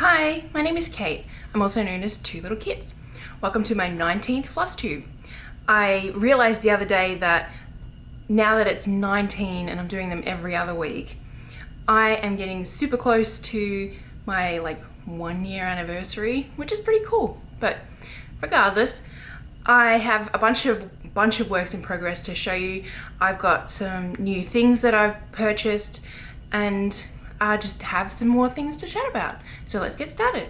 Hi, my name is Kate. I'm also known as Two Little Kits. Welcome to my 19th FlossTube. I realized the other day that now that it's 19 and I'm doing them every other week, I am getting super close to my 1 year anniversary, which is pretty cool. But regardless, I have a bunch of works in progress to show you. I've got some new things that I've purchased and I just have some more things to chat about. So let's get started.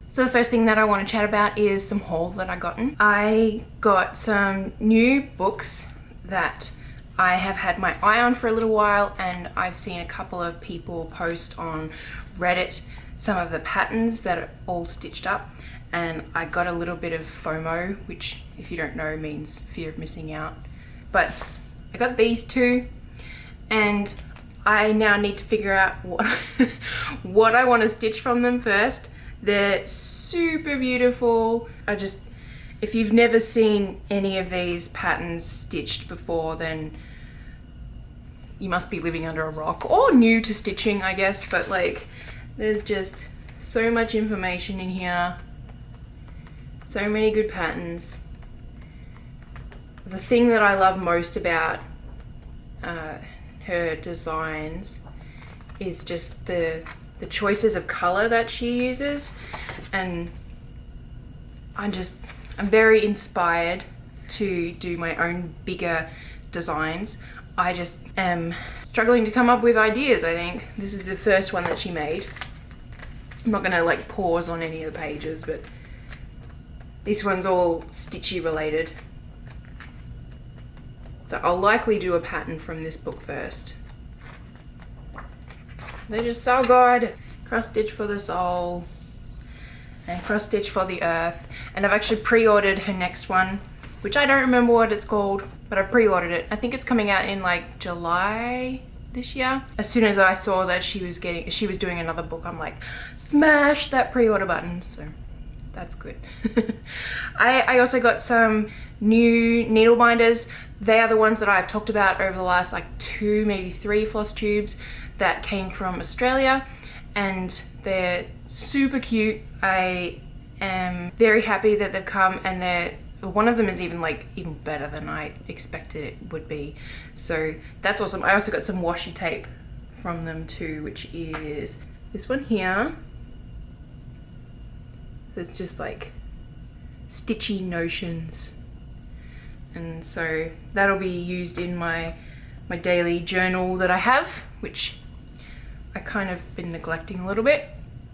So the first thing that I want to chat about is some haul that I gotten. I got some new books that I have had my eye on for a little while, and I've seen a couple of people post on Reddit some of the patterns that are all stitched up, and I got a little bit of FOMO, which if you don't know means fear of missing out. But I got these two, and I now need to figure out what I want to stitch from them first. They're super beautiful. If you've never seen any of these patterns stitched before, then you must be living under a rock or new to stitching, I guess. But there's just so much information in here, so many good patterns. The thing that I love most about her designs is just the choices of color that she uses, and I'm very inspired to do my own bigger designs. I just am struggling to come up with ideas. I think this is the first one that she made. I'm not gonna pause on any of the pages, but this one's all stitchy related. So I'll likely do a pattern from this book first. They're just so good. Cross stitch for the soul and cross stitch for the earth. And I've actually pre-ordered her next one, which I don't remember what it's called, but I pre-ordered it. I think it's coming out in July this year. As soon as I saw that she was doing another book, I'm like, smash that pre-order button. So that's good. I also got some new needle binders. They are the ones that I've talked about over the last 2, maybe 3 FlossTubes that came from Australia, and they're super cute. I am very happy that they've come, and one of them is even better than I expected it would be. So that's awesome. I also got some washi tape from them too, which is this one here. So it's just stitchy notions. And so that'll be used in my daily journal that I have, which I kind of been neglecting a little bit,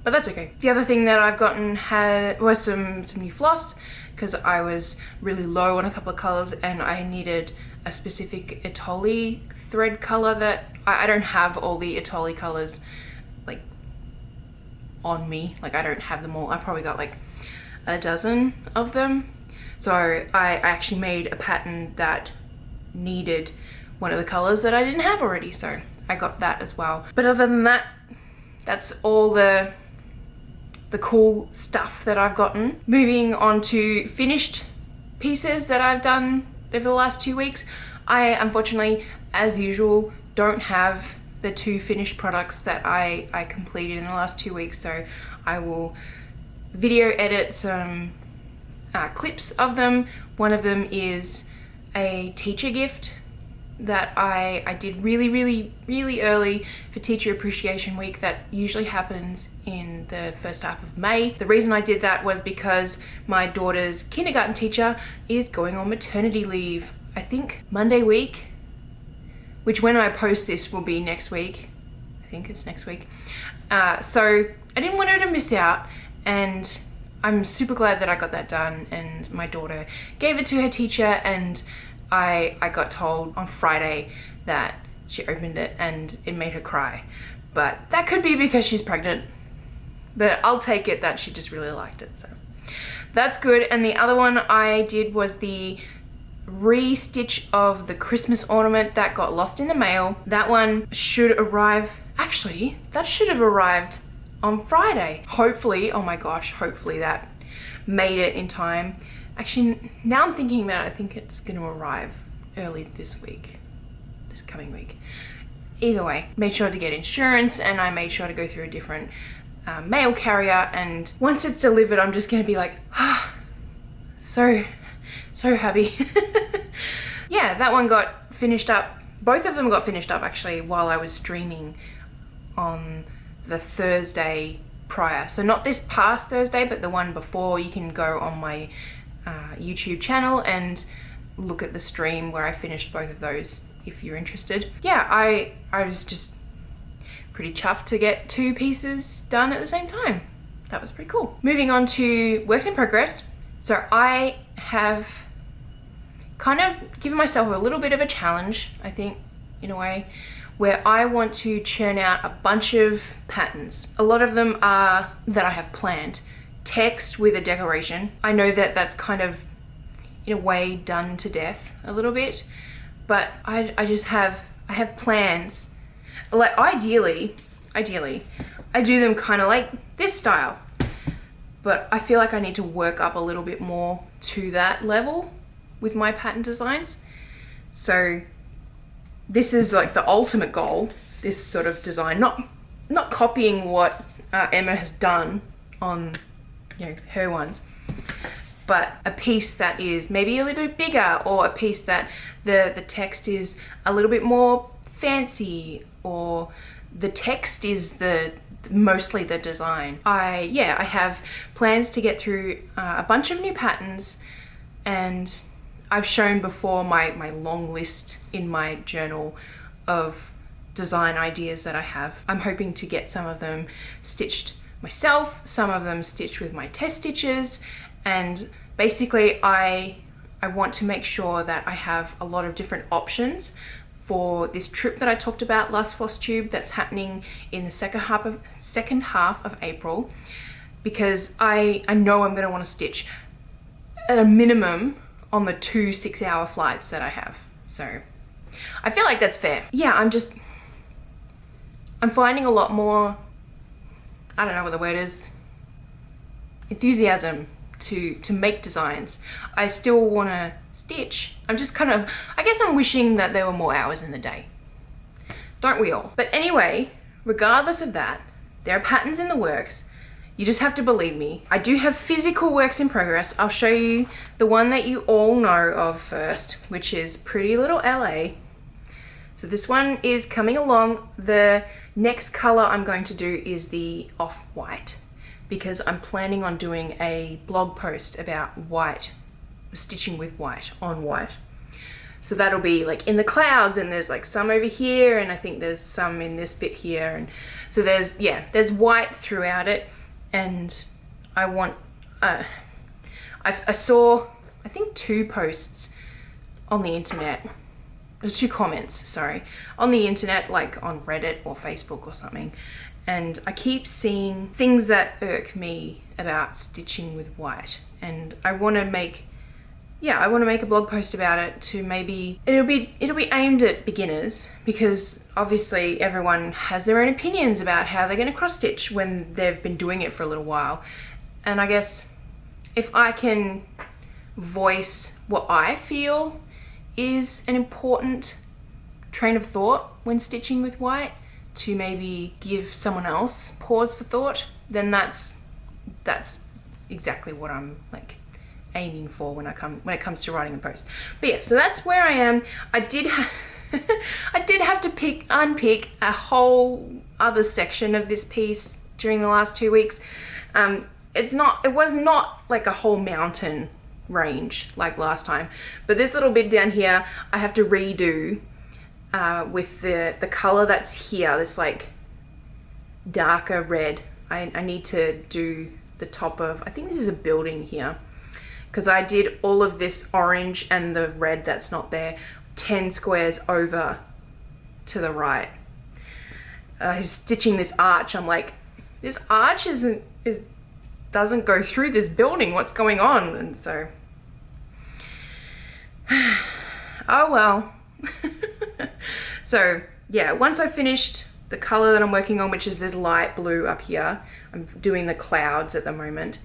but that's okay. The other thing that I've gotten was some new floss, because I was really low on a couple of colors and I needed a specific Atoli thread color that I don't have all the Atoli colors on me. I don't have them all. I probably got a dozen of them. So I actually made a pattern that needed one of the colors that I didn't have already, so I got that as well. But other than that, that's all the cool stuff that I've gotten. Moving on to finished pieces that I've done over the last 2 weeks. I unfortunately, as usual, don't have the 2 finished products that I completed in the last 2 weeks, so I will video edit some clips of them. One of them is a teacher gift that I did really early for Teacher Appreciation Week. That usually happens in the first half of May. The reason I did that was because my daughter's kindergarten teacher is going on maternity leave, I think Monday week, which when I post this will be next week. I think it's next week. So I didn't want her to miss out, and I'm super glad that I got that done, and my daughter gave it to her teacher, and I got told on Friday that she opened it and it made her cry. But that could be because she's pregnant, but I'll take it that she just really liked it, so that's good. And the other one I did was the re-stitch of the Christmas ornament that got lost in the mail. That one should arrive, actually that should have arrived on Friday. Hopefully, oh my gosh, hopefully that made it in time. Actually, now I'm thinking about it, I think it's going to arrive early this coming week. either way, made sure to get insurance, and I made sure to go through a different mail carrier, and once it's delivered, I'm just gonna be like, so happy. Yeah, that one got finished up. Both of them got finished up actually while I was streaming on the Thursday prior. So not this past Thursday, but the one before. You can go on my YouTube channel and look at the stream where I finished both of those if you're interested. Yeah, I was just pretty chuffed to get 2 pieces done at the same time. That was pretty cool. Moving on to works in progress. So I have kind of given myself a little bit of a challenge, I think, in a way, where I want to churn out a bunch of patterns. A lot of them are that I have planned. Text with a decoration. I know that that's kind of, in a way, done to death a little bit, but I have plans. Like ideally, I do them kind of like this style, but I feel like I need to work up a little bit more to that level with my pattern designs. So this is like the ultimate goal, this sort of design, not copying what Emma has done on, you know, her ones, but a piece that is maybe a little bit bigger, or a piece that the text is a little bit more fancy, or the text is mostly the design. I have plans to get through a bunch of new patterns, and I've shown before my long list in my journal of design ideas that I have. I'm hoping to get some of them stitched myself, some of them stitched with my test stitches, and basically I want to make sure that I have a lot of different options for this trip that I talked about last FlossTube that's happening in the second half of April, because I know I'm going to want to stitch at a minimum on the 2 6-hour flights that I have. So I feel like that's fair. Yeah, I'm finding a lot more, I don't know what the word is, enthusiasm to make designs. I still want to stitch. I'm just kind of, I guess I'm wishing that there were more hours in the day. Don't we all? But anyway, regardless of that, there are patterns in the works. You just have to believe me. I do have physical works in progress. I'll show you the one that you all know of first, which is Pretty Little LA. So this one is coming along. The next color I'm going to do is the off-white, because I'm planning on doing a blog post about white, stitching with white on white. So that'll be like in the clouds, and there's like some over here, and I think there's some in this bit here, and so there's white throughout it. And I want, I saw, I think 2 posts on the internet, 2 comments, sorry, on the internet, like on Reddit or Facebook or something. And I keep seeing things that irk me about stitching with white. And I want to make, I want to make a blog post about it, to maybe, it'll be aimed at beginners, because obviously everyone has their own opinions about how they're going to cross stitch when they've been doing it for a little while. And I guess if I can voice what I feel is an important train of thought when stitching with white, to maybe give someone else pause for thought, then that's exactly what I'm like aiming for when it comes to writing a post. But yeah, so that's where I am. I did have to unpick a whole other section of this piece during the last 2 weeks. It was not like a whole mountain range like last time, but this little bit down here I have to redo with the color that's here, this like darker red. I need to do the top of, I think this is a building here, because I did all of this orange and the red that's not there 10 squares over to the right. Stitching this arch, I'm like, this arch doesn't go through this building, what's going on? And so, oh well. So yeah, once I finished the color that I'm working on, which is this light blue up here, I'm doing the clouds at the moment,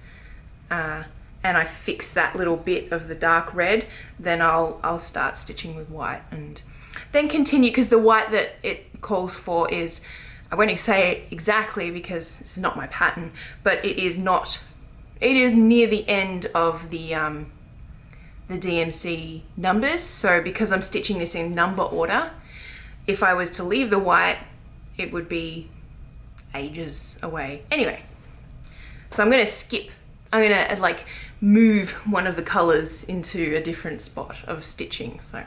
and I fix that little bit of the dark red, then I'll start stitching with white. And Then continue, because the white that it calls for is, I won't say it exactly because it's not my pattern, but it is near the end of the DMC numbers. So because I'm stitching this in number order, if I was to leave the white, it would be ages away. Anyway, so I'm gonna like move one of the colors into a different spot of stitching. So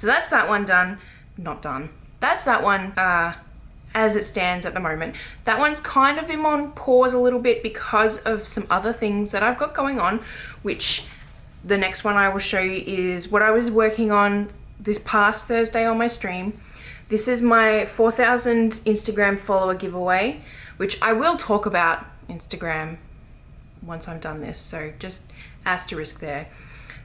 that's that one done. Not done. That's that one as it stands at the moment. That one's kind of been on pause a little bit because of some other things that I've got going on, which the next one I will show you is what I was working on this past Thursday on my stream. This is my 4,000 Instagram follower giveaway, which I will talk about Instagram once I'm done this, so just asterisk there.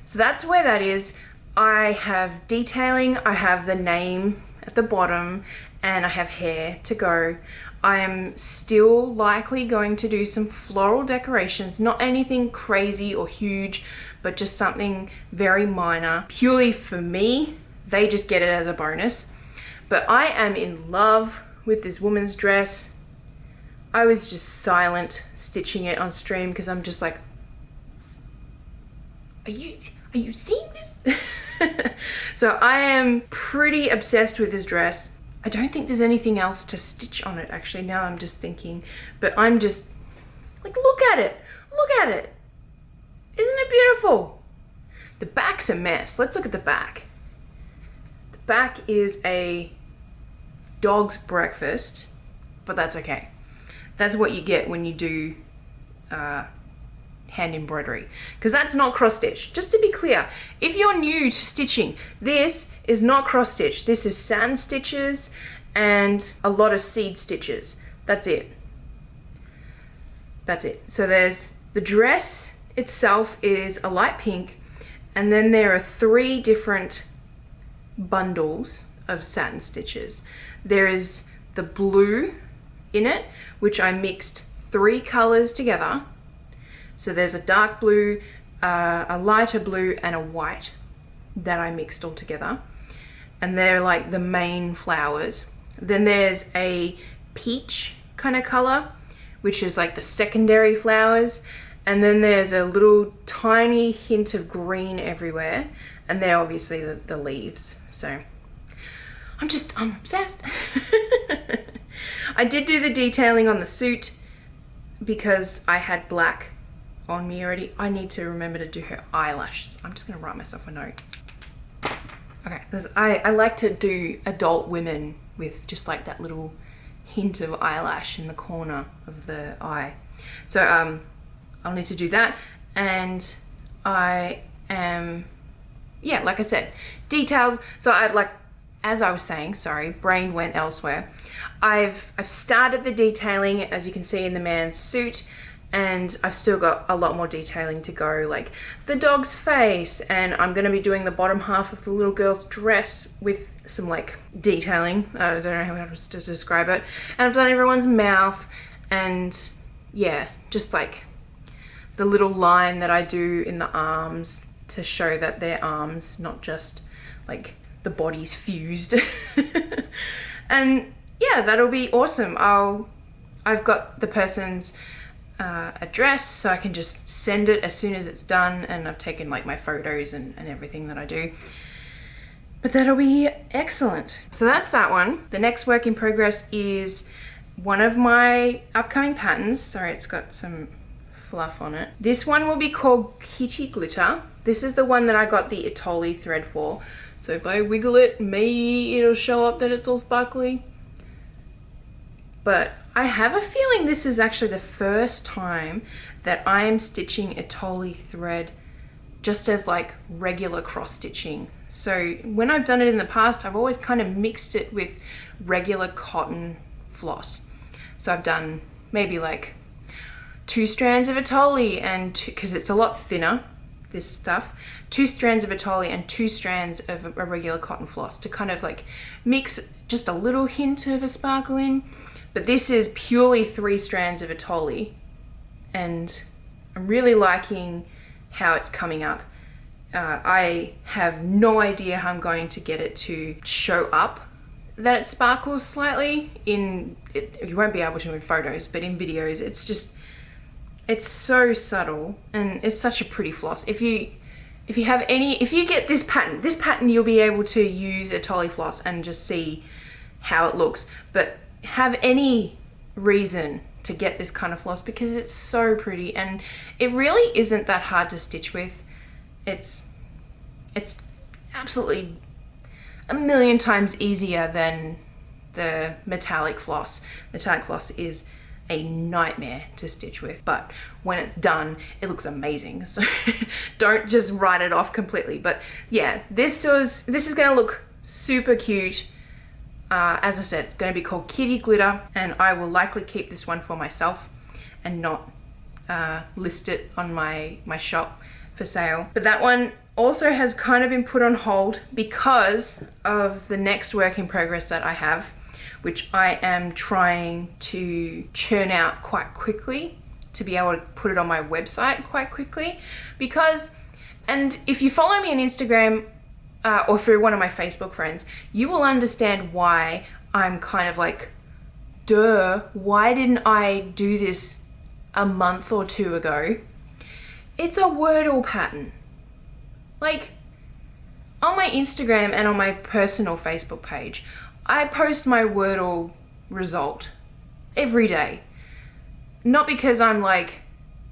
So that's where that is. I have detailing, I have the name at the bottom, and I have hair to go. I am still likely going to do some floral decorations, not anything crazy or huge, but just something very minor, purely for me. They just get it as a bonus. But I am in love with this woman's dress. I was just silent stitching it on stream because I'm just like, are you seeing this? So I am pretty obsessed with this dress. I don't think there's anything else to stitch on it actually, now I'm just thinking, but I'm just like, look at it. Isn't it beautiful? The back's a mess. Let's look at the back. The back is a dog's breakfast, but that's okay. That's what you get when you do hand embroidery, because that's not cross stitch. Just to be clear, if you're new to stitching, this is not cross stitch. This is satin stitches and a lot of seed stitches. That's it. So there's the dress itself is a light pink, and then there are 3 different bundles of satin stitches. There is the blue in it, which I mixed 3 colors together. So there's a dark blue, a lighter blue, and a white that I mixed all together. And they're like the main flowers. Then there's a peach kind of color, which is like the secondary flowers. And then there's a little tiny hint of green everywhere. And they're obviously the leaves. So I'm obsessed. I did do the detailing on the suit because I had black on me already. I need to remember to do her eyelashes. I'm just gonna write myself a note. Okay, I like to do adult women with just like that little hint of eyelash in the corner of the eye. So I'll need to do that, and I am, yeah, like I said, details. So as I was saying, sorry, brain went elsewhere. I've started the detailing, as you can see in the man's suit, and I've still got a lot more detailing to go, like the dog's face, and I'm going to be doing the bottom half of the little girl's dress with some like detailing. I don't know how else to describe it. And I've done everyone's mouth, and yeah, just like the little line that I do in the arms to show that they're arms, not just like the body's fused. And yeah, that'll be awesome. I've got the person's address, so I can just send it as soon as it's done, and I've taken like my photos and everything that I do. But that'll be excellent. So that's that one. The next work in progress is one of my upcoming patterns. Sorry, it's got some fluff on it. This one will be called Kitty Glitter. This is the one that I got the Atoli thread for. So if I wiggle it, maybe it'll show up that it's all sparkly. But I have a feeling this is actually the first time that I am stitching Atoli thread just as like regular cross stitching. So when I've done it in the past, I've always kind of mixed it with regular cotton floss. So I've done maybe like 2 strands of Atoli, and because it's a lot thinner, this stuff, 2 strands of Atoli and 2 strands of a regular cotton floss to kind of like mix just a little hint of a sparkle in. But this is purely 3 strands of Atoli, and I'm really liking how it's coming up. I have no idea how I'm going to get it to show up that it sparkles slightly in it. You won't be able to in photos, but in videos it's so subtle, and it's such a pretty floss. If you get this pattern you'll be able to use a Tolly floss and just see how it looks. But have any reason to get this kind of floss because it's so pretty, and it really isn't that hard to stitch with. It's absolutely a million times easier than the metallic floss. Metallic floss is a nightmare to stitch with, but when it's done, it looks amazing. So don't just write it off completely. But yeah, this is gonna look super cute. As I said, it's gonna be called Kitty Glitter, and I will likely keep this one for myself and not list it on my shop for sale. But that one also has kind of been put on hold because of the next work in progress that I have, which I am trying to churn out quite quickly to be able to put it on my website quite quickly. And if you follow me on Instagram or through one of my Facebook friends, you will understand why I'm kind of like, duh, why didn't I do this a month or two ago? It's a Wordle pattern. Like, on my Instagram and on my personal Facebook page, I post my Wordle result every day. Not because I'm like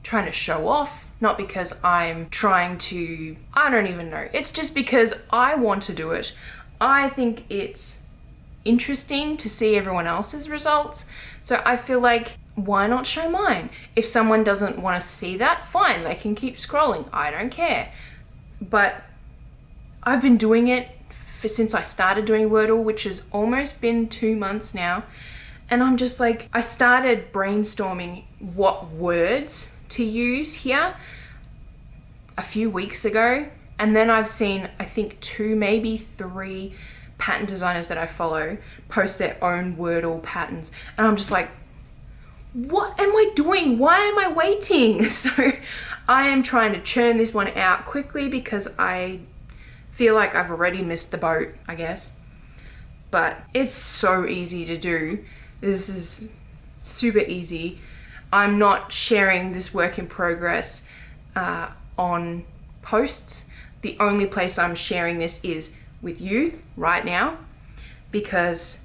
trying to show off, not because I'm trying to, I don't even know. It's just because I want to do it. I think it's interesting to see everyone else's results. So I feel like, why not show mine? If someone doesn't want to see that, fine, they can keep scrolling. I don't care. But I've been doing it since I started doing Wordle, which has almost been 2 months now. And I'm just like, I started brainstorming what words to use here a few weeks ago. And then I've seen, I think 2, maybe 3 pattern designers that I follow post their own Wordle patterns. And I'm just like, what am I doing? Why am I waiting? So I am trying to churn this one out quickly because I feel like I've already missed the boat, I guess. But it's so easy to do. This is super easy. I'm not sharing this work in progress on posts. The only place I'm sharing this is with you right now because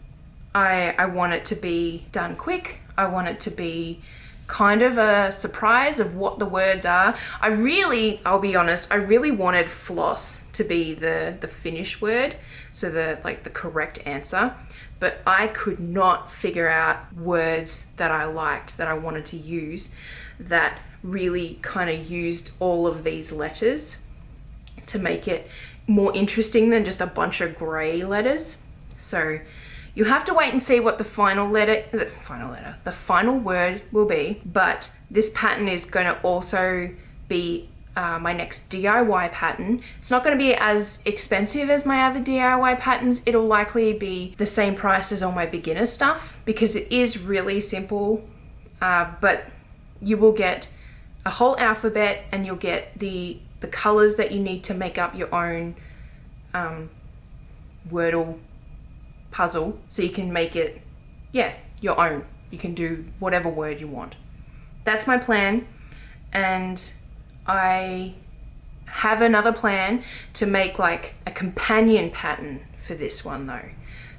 I want it to be done quick. I want it to be kind of a surprise of what the words are. I'll be honest, I really wanted floss to be the finished word, so the correct answer, but I could not figure out words that I liked, that I wanted to use, that really kind of used all of these letters to make it more interesting than just a bunch of gray letters. So you have to wait and see what the final word will be. But this pattern is going to also be my next DIY pattern. It's not going to be as expensive as my other DIY patterns. It'll likely be the same price as all my beginner stuff because it is really simple. But you will get a whole alphabet and you'll get the colors that you need to make up your own Wordle puzzle, so you can make it, your own. You can do whatever word you want. That's my plan, and I have another plan to make like a companion pattern for this one though.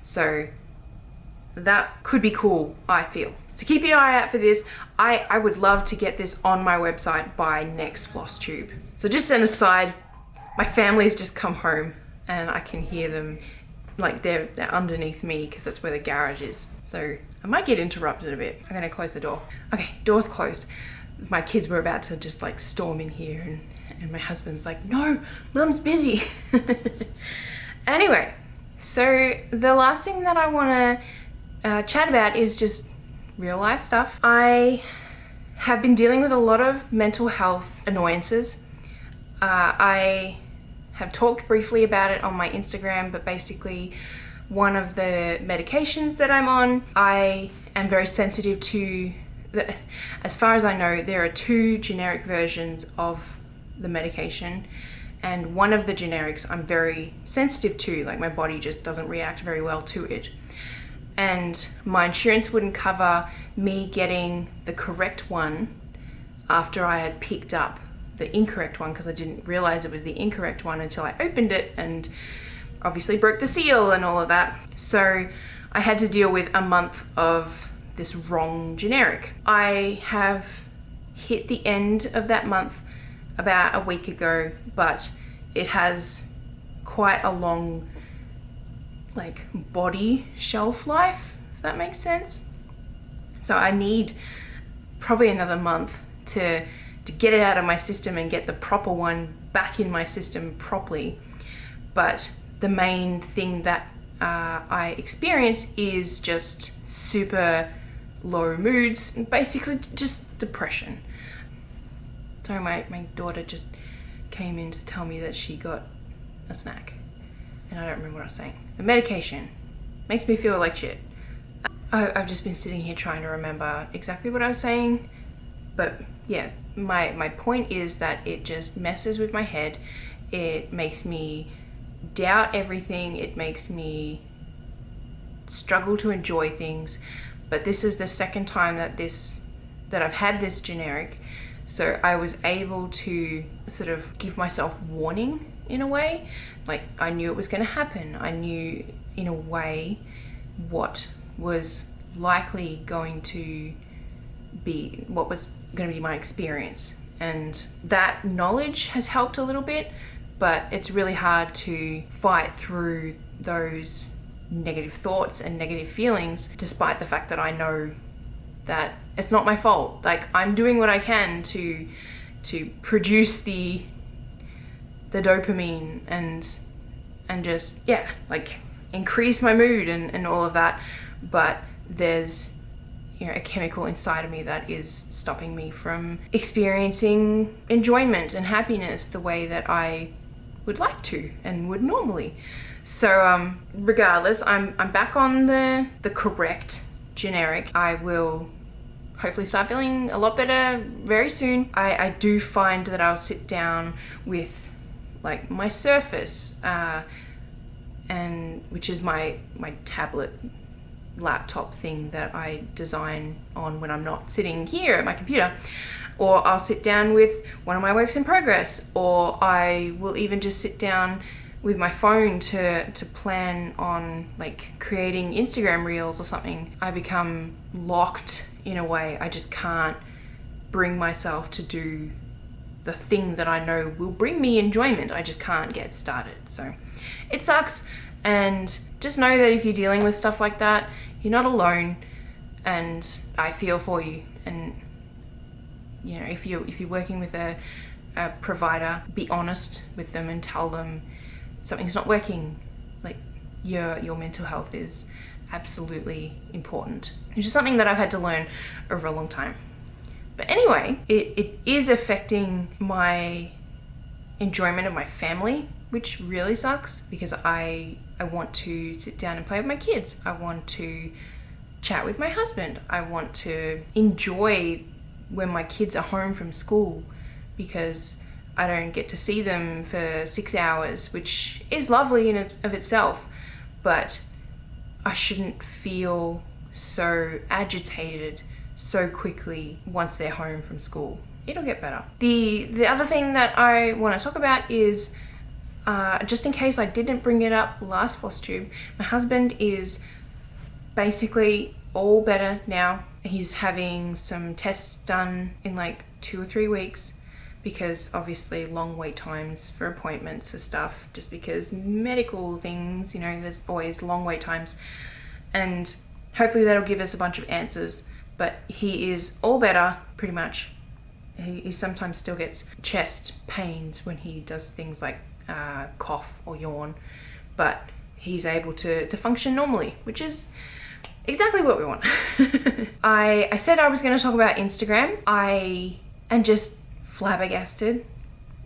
So that could be cool, I feel. So keep your eye out for this. I would love to get this on my website by next FlossTube. So just an aside, my family's just come home and I can hear them, like they're underneath me because that's where the garage is. So I might get interrupted a bit. I'm gonna close the door. Okay, door's closed. My kids were about to just like storm in here and my husband's like, no, Mum's busy. Anyway, so the last thing that I wanna chat about is just real life stuff. I have been dealing with a lot of mental health annoyances. I have talked briefly about it on my Instagram, but basically one of the medications that I'm on, I am very sensitive to. As far as I know, there are 2 generic versions of the medication, and one of the generics I'm very sensitive to, like my body just doesn't react very well to it. And my insurance wouldn't cover me getting the correct one after I had picked up the incorrect one, because I didn't realize it was the incorrect one until I opened it and obviously broke the seal and all of that. So I had to deal with a month of this wrong generic. I have hit the end of that month about a week ago, but it has quite a long like body shelf life, if that makes sense. So I need probably another month to get it out of my system and get the proper one back in my system properly. But the main thing that I experience is just super low moods and basically just depression. So my daughter just came in to tell me that she got a snack, and I don't remember what I was saying. The medication makes me feel like shit. I've just been sitting here trying to remember exactly what I was saying, but yeah, my point is that it just messes with my head. It makes me doubt everything. It makes me struggle to enjoy things. But this is the second time that I've had this generic, so I was able to sort of give myself warning in a way. Like, I knew it was going to happen. I knew in a way what was likely going to be, what was going to be my experience, and that knowledge has helped a little bit, but it's really hard to fight through those negative thoughts and negative feelings, despite the fact that I know that it's not my fault. Like, I'm doing what I can to produce the dopamine and just, yeah, like increase my mood and all of that, but there's, you know, a chemical inside of me that is stopping me from experiencing enjoyment and happiness the way that I would like to and would normally. So regardless, I'm back on the correct generic. I will hopefully start feeling a lot better very soon. I do find that I'll sit down with like my Surface, and which is my tablet laptop thing that I design on when I'm not sitting here at my computer, or I'll sit down with one of my works in progress, or I will even just sit down with my phone to plan on like creating Instagram reels or something. I become locked in a way. I just can't bring myself to do the thing that I know will bring me enjoyment. I just can't get started. So it sucks, and just know that if you're dealing with stuff like that, you're not alone, and I feel for you. And you know, if you're working with a provider, be honest with them and tell them something's not working. Like, your mental health is absolutely important, which is something that I've had to learn over a long time. But anyway, it is affecting my enjoyment of my family, which really sucks, because I want to sit down and play with my kids. I want to chat with my husband. I want to enjoy when my kids are home from school, because I don't get to see them for 6 hours, which is lovely in of itself, but I shouldn't feel so agitated so quickly once they're home from school. It'll get better. The other thing that I want to talk about is, just in case I didn't bring it up last FlossTube, my husband is basically all better now. He's having some tests done in like 2 or 3 weeks, because obviously long wait times for appointments for stuff, just because medical things, you know, there's always long wait times, and hopefully that'll give us a bunch of answers. But he is all better, pretty much. He sometimes still gets chest pains when he does things like cough or yawn, but he's able to function normally, which is exactly what we want. I said I was going to talk about Instagram. I am just flabbergasted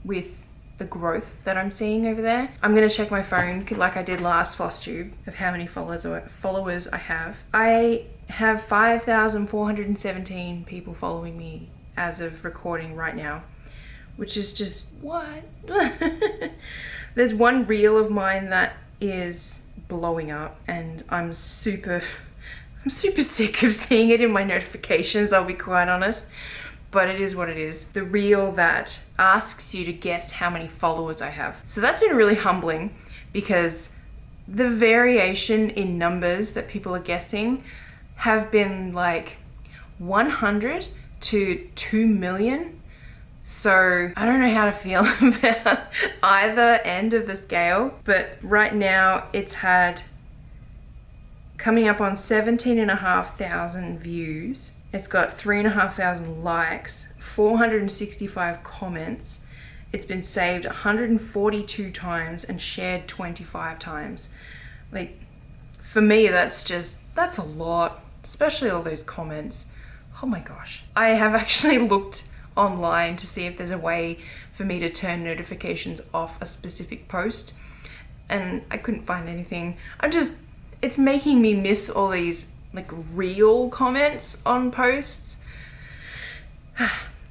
with the growth that I'm seeing over there. I'm going to check my phone like I did last FlossTube of how many followers I have. I have 5,417 people following me as of recording right now, which is just, what? There's one reel of mine that is blowing up, and I'm super sick of seeing it in my notifications, I'll be quite honest. But it is what it is. The reel that asks you to guess how many followers I have. So that's been really humbling, because the variation in numbers that people are guessing have been like 100 to 2 million. So I don't know how to feel about either end of the scale, but right now it's had coming up on 17,500 views. It's got 3,500 likes, 465 comments. It's been saved 142 times and shared 25 times. Like, for me, that's a lot, especially all those comments. Oh my gosh. I have actually looked online to see if there's a way for me to turn notifications off a specific post, and I couldn't find anything. It's making me miss all these like real comments on posts.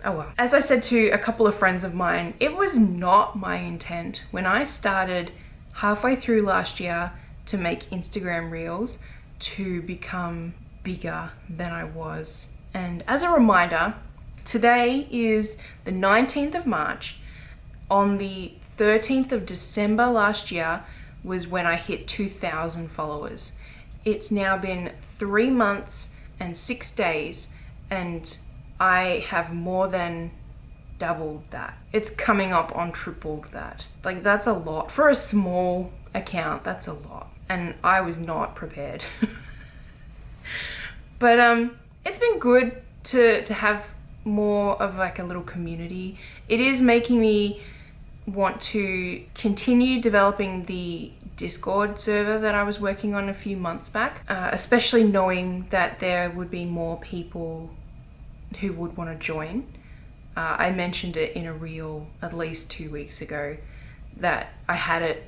Oh well. As I said to a couple of friends of mine, it was not my intent when I started halfway through last year to make Instagram reels to become bigger than I was. And as a reminder, today is the 19th of March. On the 13th of December last year was when I hit 2,000 followers. It's now been 3 months and 6 days, and I have more than doubled that. It's coming up on tripled that. Like, that's a lot. For a small account, that's a lot. And I was not prepared. But it's been good to have more of like a little community. It is making me want to continue developing the Discord server that I was working on a few months back, especially knowing that there would be more people who would want to join. I mentioned it in a reel at least 2 weeks ago that I had it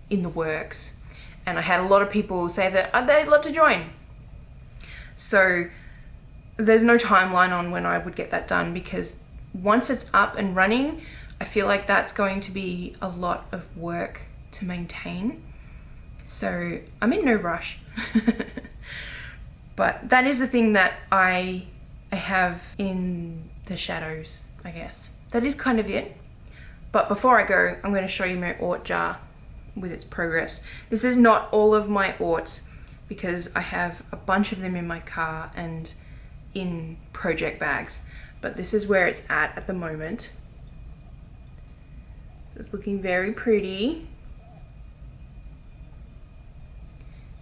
in the works, and I had a lot of people say that they'd love to join. So there's no timeline on when I would get that done, because once it's up and running, I feel like that's going to be a lot of work to maintain. So I'm in no rush. But that is the thing that I have in the shadows, I guess. That is kind of it. But before I go, I'm going to show you my ort jar with its progress. This is not all of my orts, because I have a bunch of them in my car and in project bags. But this is where it's at the moment. So it's looking very pretty.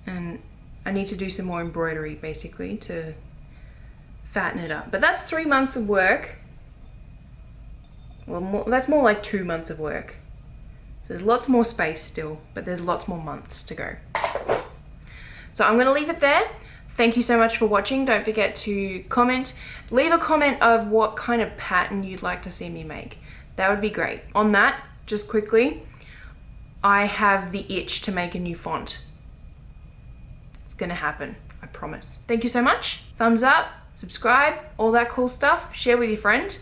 And I need to do some more embroidery basically to fatten it up. But that's 3 months of work. Well, that's more like 2 months of work. So there's lots more space still, but there's lots more months to go. So I'm going to leave it there. Thank you so much for watching. Don't forget to comment. Leave a comment of what kind of pattern you'd like to see me make. That would be great. On that, just quickly, I have the itch to make a new font. It's going to happen, I promise. Thank you so much. Thumbs up, subscribe, all that cool stuff. Share with your friend.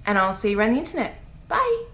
And I'll see you around the internet. Bye.